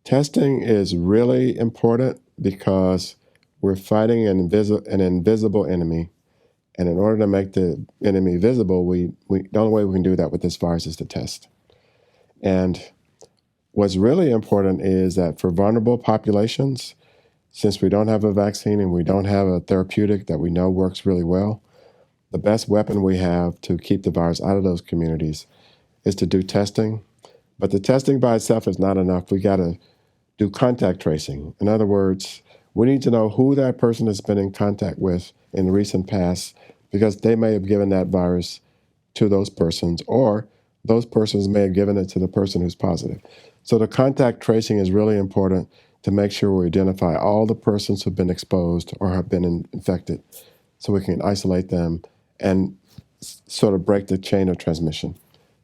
Testing is really important because we're fighting an invisible enemy. And in order to make the enemy visible, the only way we can do that with this virus is to test. And what's really important is that for vulnerable populations, since we don't have a vaccine and we don't have a therapeutic that we know works really well, the best weapon we have to keep the virus out of those communities is to do testing. But the testing by itself is not enough. We got to do contact tracing. In other words, we need to know who that person has been in contact with in the recent past, because they may have given that virus to those persons, or those persons may have given it to the person who's positive. So the contact tracing is really important to make sure we identify all the persons who've been exposed or have been infected, so we can isolate them and sort of break the chain of transmission.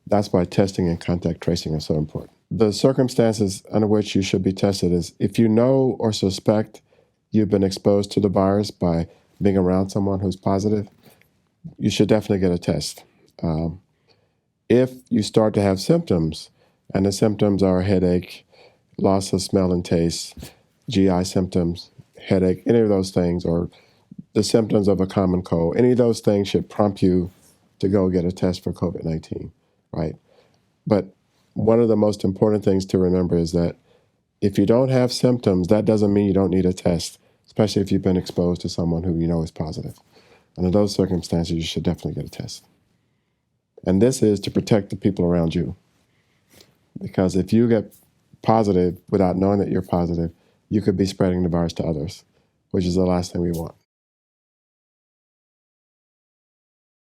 That's why testing and contact tracing are so important. The circumstances under which you should be tested is if you know or suspect you've been exposed to the virus by being around someone who's positive, you should definitely get a test. If you start to have symptoms, and the symptoms are headache, loss of smell and taste, GI symptoms, headache, any of those things, or the symptoms of a common cold, any of those things should prompt you to go get a test for COVID-19, right? But one of the most important things to remember is that if you don't have symptoms, that doesn't mean you don't need a test, especially if you've been exposed to someone who you know is positive. Under those circumstances, you should definitely get a test. And this is to protect the people around you. Because if you get positive without knowing that you're positive, you could be spreading the virus to others, which is the last thing we want.